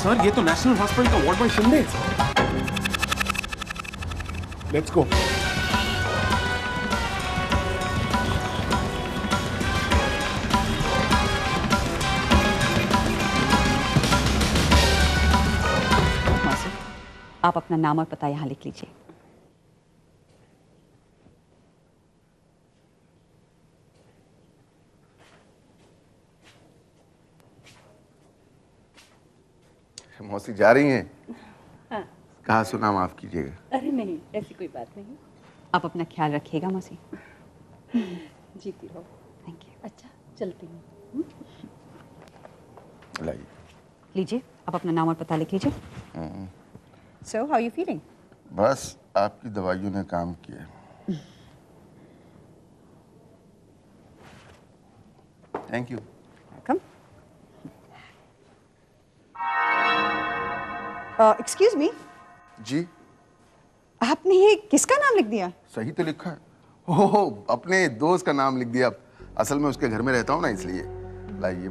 Sir ये तो national hospital का ward boy Shinde. Let's go. मौसी, आप अपना नाम और पता यहाँ लिख लीजिए। मौसी जा रही हैं? हाँ। कहा सुना माफ कीजिएगा। अरे नहीं, ऐसी कोई बात नहीं। आप अपना ख्याल रखिएगा मौसी। जीती रहो। Thank you. अच्छा, चलती हूँ। लाइए। लीजिए, आप अपना नाम और पता लिख लीजिए। So how you feeling? बस आपकी दवाइयों ने काम किया। Thank you. Welcome. Excuse me, जी आपने ये किसका नाम लिख दिया? सही तो लिखा है। ओह, अपने दोस्त का नाम लिख दिया। असल में उसके घर में रहता हूँ ना, इसलिए। लाइए।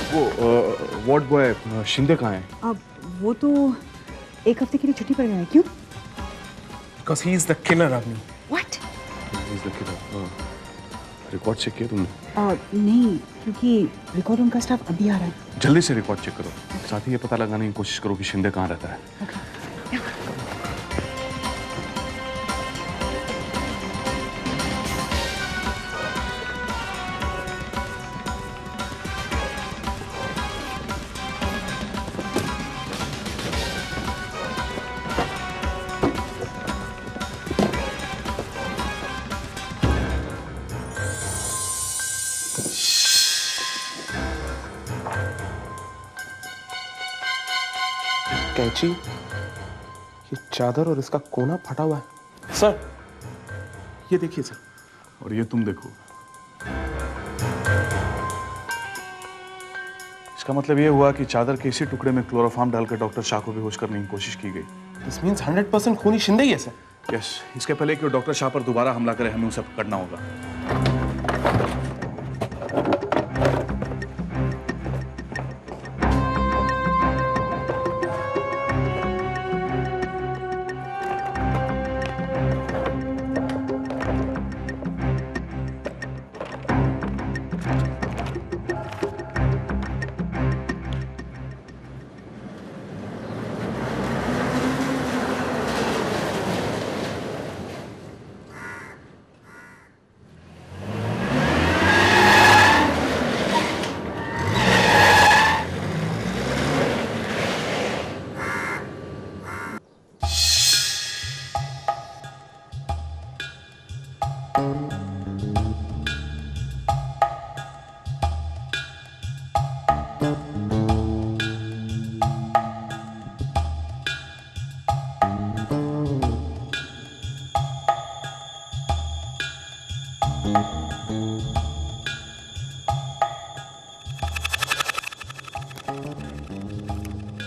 वो वार्ड बॉय शिंदे कहाँ है? अब वो तो एक हफ्ते के लिए छुट्टी पर गया है। क्यों? Because he is the killer, Avni. What? He is the killer. Record check किया तुमने? नहीं, क्योंकि रिकॉर्ड रूम का स्टाफ अभी आ रहा है। जल्दी से रिकॉर्ड चेक करो। साथ ही ये पता लगाने की कोशिश करो कि शिंदे कहाँ रहता है। कैंची, ये चादर और इसका कोना फटा हुआ है। सर ये देखिए सर, और ये तुम देखो। इसका मतलब ये हुआ कि चादर के इसी टुकड़े में क्लोरोफॉर्म डालकर डॉक्टर शाह को बेहोश करने की कोशिश की गई। दिस मींस 100% खूनी शिंदे ही है सर। यस, इसके पहले कि वो डॉक्टर शाह पर दोबारा हमला करे हमें उसे पकड़ना होगा।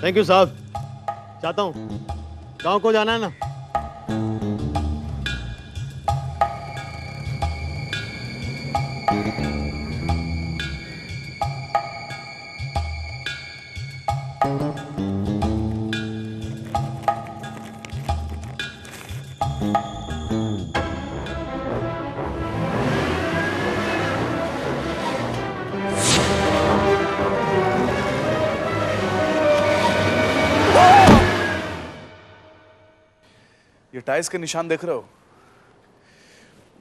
थैंक यू साहब। चाहता हूँ गांव को जाना है ना। ये टाइल्स के निशान देख रहे हो?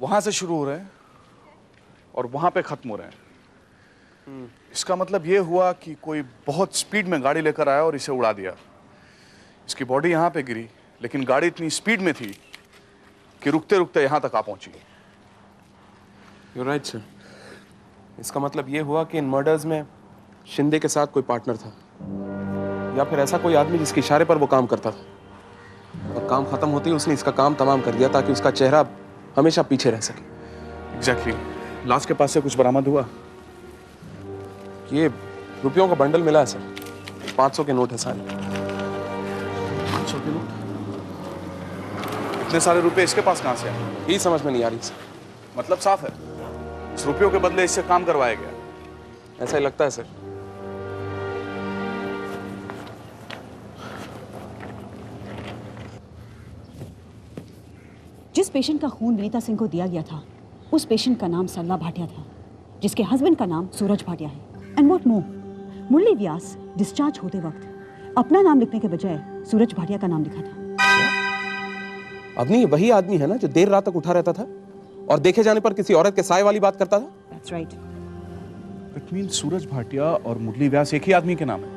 वहां से शुरू हो रहे हैं और वहां पे खत्म हो रहे हैं। इसका मतलब ये हुआ कि कोई बहुत स्पीड में गाड़ी लेकर आया और इसे उड़ा दिया। इसकी बॉडी यहां पे गिरी, लेकिन गाड़ी इतनी स्पीड में थी कि रुकते रुकते यहां तक आ पहुंची। You're right, sir. इसका मतलब ये हुआ कि इन मर्डर्स में शिंदे के साथ कोई पार्टनर था, या फिर ऐसा कोई आदमी जिसके इशारे पर वो काम करता था, और काम खत्म होते ही उसने इसका काम तमाम कर दिया ताकि उसका चेहरा हमेशा पीछे रह सके। एग्जैक्टली। लाश के पास से कुछ बरामद हुआ? ये रुपयों का बंडल मिला है सर, 500 के नोट है सारे। 500 के नोट? इतने सारे रुपए इसके पास कहां से आए? यही समझ में नहीं आ रही सर। मतलब साफ है, इस रुपयों के बदले इससे काम करवाया गया। ऐसा ही लगता है सर। जिस पेशेंट का खून विनीता सिंह को दिया गया था, उस पेशेंट का नाम सरला भाटिया था, जिसके हस्बैंड का नाम सूरज भाटिया है। And what more, Murli Vyas discharge होते वक्त अपना नाम लिखने के बजाय सूरज भाटिया का नाम लिखा था। अवनी, वही आदमी है ना जो देर रात तक उठा रहता था और देखे जाने पर किसी औरत के साय वाली बात करता था? That's right. इट मीन सूरज भाटिया और मुरली व्यास एक ही आदमी के नाम है।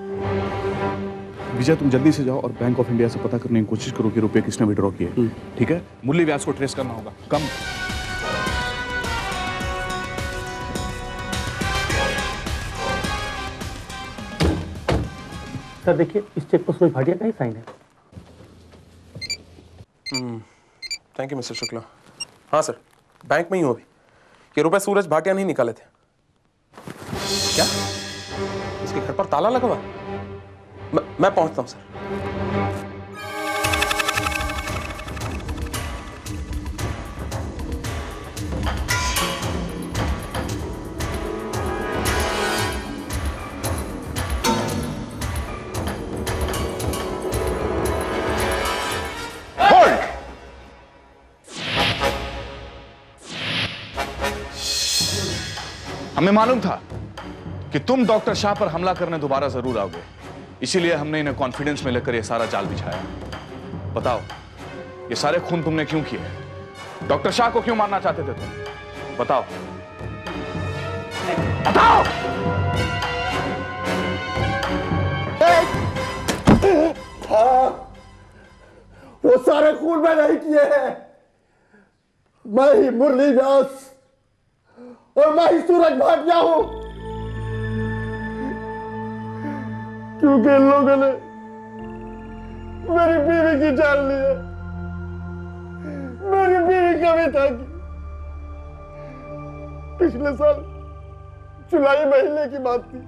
विजय, तुम जल्दी से जाओ और बैंक ऑफ इंडिया से पता करने की कोशिश करो कि रुपए किसने विड्रॉ किए। ठीक है? मुरली व्यास को ट्रेस करना होगा। कम। सर देखिए, इस चेक पर सूरज भाटिया का ही साइन है। Thank you mister Shukla. हाँ सर, बैंक में ही हूँ अभी। ये रुपए सूरज भाटिया ने निकाले थे। क्या? इसके घर पर ताला लगा हुआ? मैं पहुंचता हूँ सर। हमें मालूम था कि तुम डॉक्टर शाह पर हमला करने दोबारा जरूर आओगे, इसीलिए हमने इन्हें कॉन्फिडेंस में लेकर यह सारा जाल बिछाया। बताओ, ये सारे खून तुमने क्यों किए? डॉक्टर शाह को क्यों मारना चाहते थे तुम? बताओ, बताओ। हाँ, वो सारे खून में नहीं किए हैं। मैं ही मुरली व्यास और मैं ही सूरज भाटिया हूं, क्योंकि इन लोगों ने मेरी बीवी की जान ली है। मेरी बीवी कविता की पिछले साल जुलाई महीने की बात थी।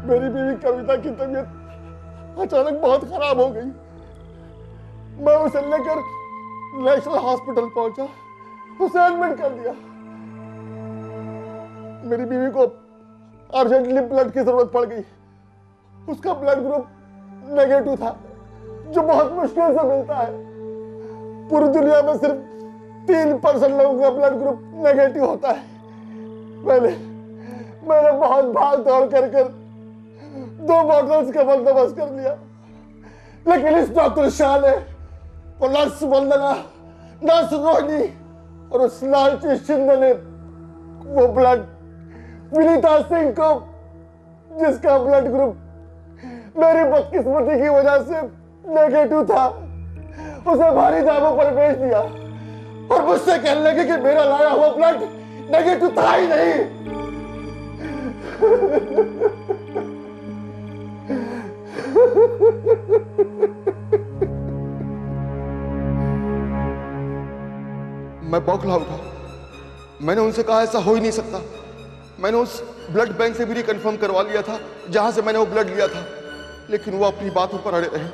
मेरी बीवी कविता की तबीयत अचानक बहुत खराब हो गई। मैं उसे लेकर नेशनल हॉस्पिटल पहुंचा, उसे एडमिट कर दिया। मेरी बीवी को अर्जेंटली ब्लड की जरूरत पड़ गई। उसका ब्लड ग्रुप नेगेटिव था, जो बहुत मुश्किल से मिलता है। पूरी दुनिया में सिर्फ 3% लोगों का ब्लड ग्रुप नेगेटिव होता है। मैंने बहुत भाग दौड़ कर 2 बॉटल्स का बंदोबस्त कर लिया, लेकिन इस डॉक्टर शाह ने और नर्स वंदना, नर्स रोहिणी और उस लालची शिंदे ने वो ब्लड विनीता सिंह को, जिसका ब्लड ग्रुप मेरी बदकिस्मती की वजह से नेगेटिव था, उसे भारी दामों पर बेच दिया और मुझसे कहने लगे कि मेरा लाया हुआ ब्लड नेगेटिव था ही नहीं। मैं बौखला उठा। मैंने उनसे कहा ऐसा हो ही नहीं सकता। मैंने उस ब्लड बैंक से भी रिकन्फर्म करवा लिया था जहां से मैंने वो ब्लड लिया था, लेकिन वो अपनी बातों पर अड़े रहे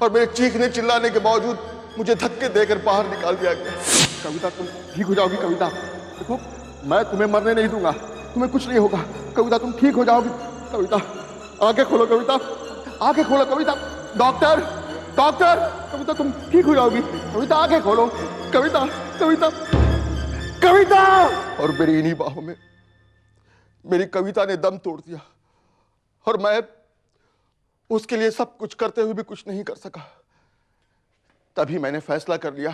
और मेरे चीखने चिल्लाने के बावजूद मुझे धक्के देकर बाहर निकाल दिया गया। कविता, तुम ठीक हो जाओगी। कविता देखो, मैं तुम्हें मरने नहीं दूंगा, तुम्हें कुछ नहीं होगा। कविता, तुम ठीक हो जाओगी। कविता, आंखें खोलो। कविता, आंखें खोलो। कविता, डॉक्टर, डॉक्टर। कविता, तुम ठीक हो जाओगी। कविता, आंखें खोलो। कविता, कविता, कविता। और मेरी इन्हीं बाहों में मेरी कविता ने दम तोड़ दिया और मैं उसके लिए सब कुछ करते हुए भी कुछ नहीं कर सका। तभी मैंने फैसला कर लिया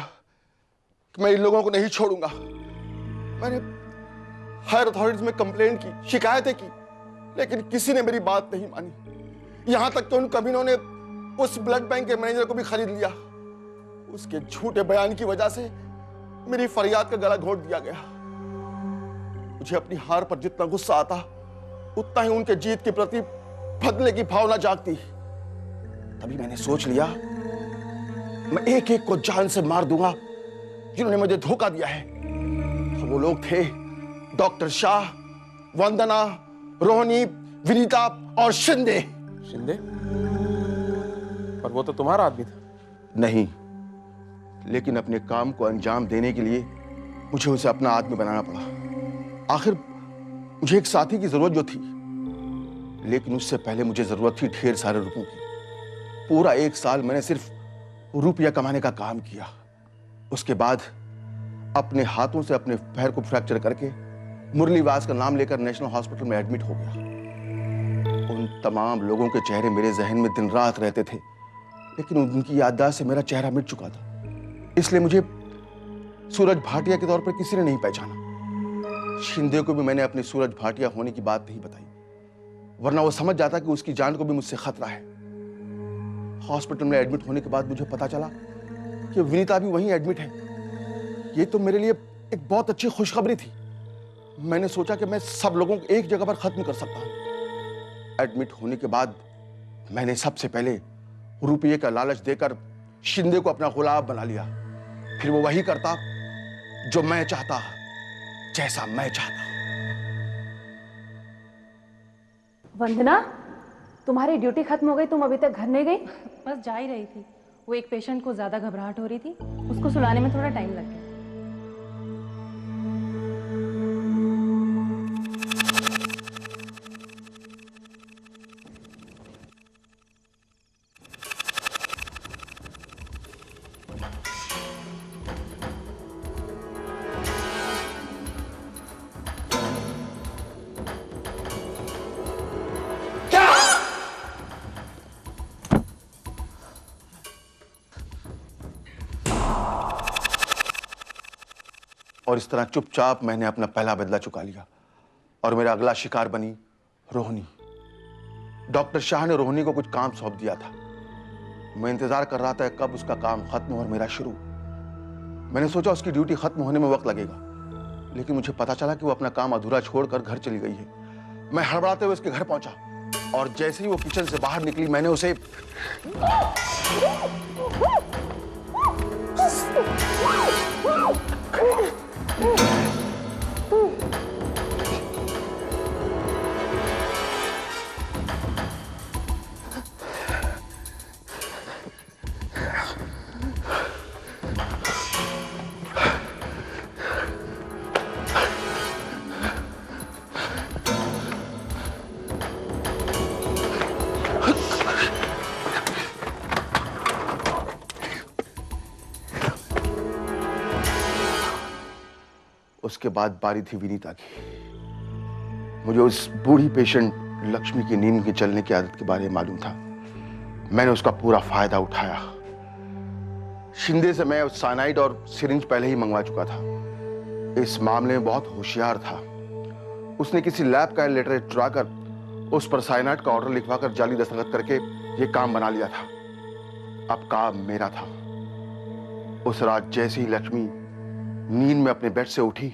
कि मैं इन लोगों को नहीं छोड़ूंगा। मैंने हायर अथॉरिटीज में कंप्लेंट की, शिकायतें की, लेकिन किसी ने मेरी बात नहीं मानी। यहां तक तो उन कमीनों ने उस ब्लड बैंक के मैनेजर को भी खरीद लिया। उसके झूठे बयान की वजह से मेरी फरियाद का गला घोंट दिया गया। मुझे अपनी हार पर जितना गुस्सा आता, उतना ही उनके जीत के प्रति बदले की भावना जागती। तभी मैंने सोच लिया, मैं एक एक को जान से मार दूंगा जिन्होंने मुझे धोखा दिया है। तो वो लोग थे डॉक्टर शाह, वंदना, रोहिणी, विनीता और शिंदे। शिंदे? पर वो तो तुम्हारा आदमी था। नहीं, लेकिन अपने काम को अंजाम देने के लिए मुझे उसे अपना आदमी बनाना पड़ा। आखिर मुझे एक साथी की जरूरत जो थी, लेकिन उससे पहले मुझे जरूरत थी ढेर सारे रुपयों की। पूरा 1 साल मैंने सिर्फ रुपया कमाने का काम किया। उसके बाद अपने हाथों से अपने पैर को फ्रैक्चर करके मुरली व्यास का नाम लेकर नेशनल हॉस्पिटल में एडमिट हो गया। उन तमाम लोगों के चेहरे मेरे जहन में दिन रात रहते थे, लेकिन उनकी याददाश्त से मेरा चेहरा मिट चुका था। इसलिए मुझे सूरज भाटिया के तौर पर किसी ने नहीं पहचाना। शिंदे को भी मैंने अपनी सूरज भाटिया होने की बात नहीं बताई, वरना वो समझ जाता कि उसकी जान को भी मुझसे खतरा है। हॉस्पिटल में एडमिट होने के बाद मुझे पता चला कि विनीता भी वहीं एडमिट है। ये तो मेरे लिए एक बहुत अच्छी खुशखबरी थी। मैंने सोचा कि मैं सब लोगों को एक जगह पर खत्म कर सकता हूं। एडमिट होने के बाद मैंने सबसे पहले रुपये का लालच देकर शिंदे को अपना गुलाम बना लिया। फिर वो वही करता जो मैं चाहता, जैसा मैं चाहता। वंदना, तुम्हारी ड्यूटी खत्म हो गई, तुम अभी तक घर नहीं गई? बस जा ही रही थी। वो एक पेशेंट को ज्यादा घबराहट हो रही थी, उसको सुलाने में थोड़ा टाइम लग गया। और इस तरह चुपचाप मैंने अपना पहला बदला चुका लिया और मेरा अगला शिकार बनी रोहिणी। डॉक्टर शाह ने रोहिणी को कुछ काम सौंप दिया था। मैं इंतजार कर रहा था कब उसका काम खत्म और मेरा शुरू। मैंने सोचा उसकी ड्यूटी खत्म होने में वक्त लगेगा, लेकिन मुझे पता चला कि वो अपना काम अधूरा छोड़कर घर चली गई है। मैं हड़बड़ाते हुए उसके घर पहुंचा और जैसे ही वो किचन से बाहर निकली मैंने उसे उसके बाद बारी थी विनीता की। मुझे उस बूढ़ी पेशेंट लक्ष्मी की नींद के चलने की आदत के बारे में मालूम था। मैंने उसका पूरा फायदा उठाया। शिंदे से मैं साइनाइड और सिरिंज पहले ही मंगवा चुका था। इस मामले में बहुत होशियार था। उसने किसी लैब का लेटर चुरा कर उस पर साइनाइड का ऑर्डर लिखवाकर जाली दस्तखत करके यह काम बना लिया था। अब काम मेरा था। उस रात जैसे ही लक्ष्मी नींद में अपने बेड से उठी,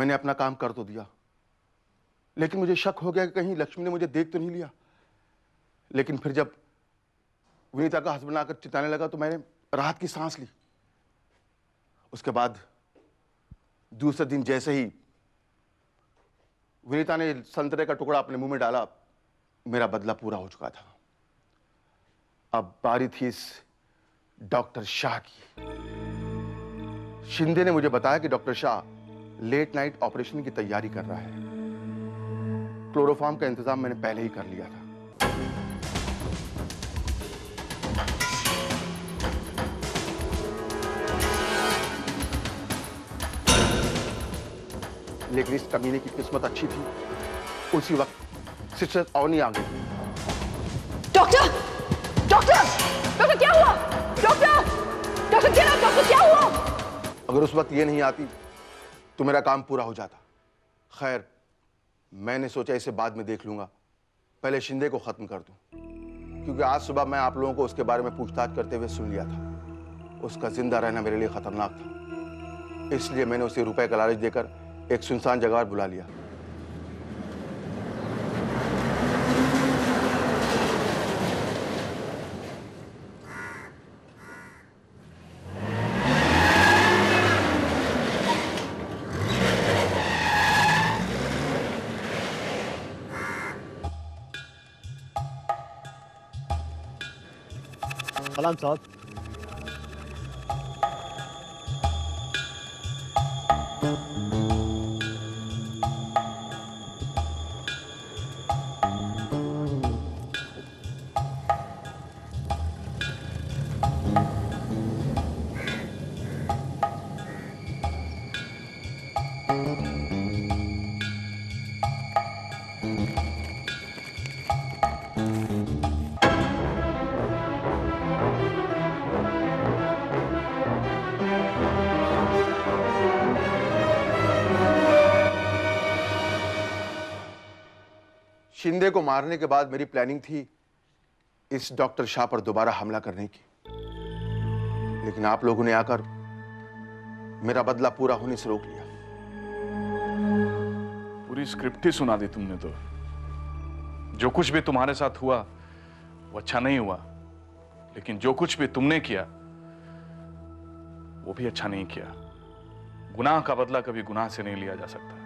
मैंने अपना काम कर तो दिया, लेकिन मुझे शक हो गया कि कहीं लक्ष्मी ने मुझे देख तो नहीं लिया। लेकिन फिर जब विनीता का हस्बैंड आकर चिल्लाने लगा तो मैंने राहत की सांस ली। उसके बाद दूसरे दिन जैसे ही विनीता ने संतरे का टुकड़ा अपने मुंह में डाला, मेरा बदला पूरा हो चुका था। अब बारी थी इस डॉक्टर शाह की। शिंदे ने मुझे बताया कि doctor Shah late night operation की तैयारी कर रहा है। क्लोरोफॉर्म का इंतजाम मैंने पहले ही कर लिया था। लेकिन इस कमीने की किस्मत अच्छी थी, उसी वक्त सिस्टर अवनी आ गई। डॉक्टर डॉक्टर डॉक्टर क्या हुआ? डॉक्टर डॉक्टर क्या डॉक्टर क्या हुआ? अगर उस वक्त ये नहीं आती तो मेरा काम पूरा हो जाता। खैर, मैंने सोचा इसे बाद में देख लूंगा, पहले शिंदे को खत्म कर दूं, क्योंकि आज सुबह मैं आप लोगों को उसके बारे में पूछताछ करते हुए सुन लिया था। उसका जिंदा रहना मेरे लिए खतरनाक था, इसलिए मैंने उसे रुपए का लालच देकर एक सुनसान जगह पर बुला लिया। सलाम साहब। शिंदे को मारने के बाद मेरी प्लानिंग थी इस डॉक्टर शाह पर दोबारा हमला करने की, लेकिन आप लोगों ने आकर मेरा बदला पूरा होने से रोक लिया। पूरी स्क्रिप्ट ही सुना दी तुमने तो। जो कुछ भी तुम्हारे साथ हुआ वो अच्छा नहीं हुआ, लेकिन जो कुछ भी तुमने किया वो भी अच्छा नहीं किया। गुनाह का बदला कभी गुनाह से नहीं लिया जा सकता।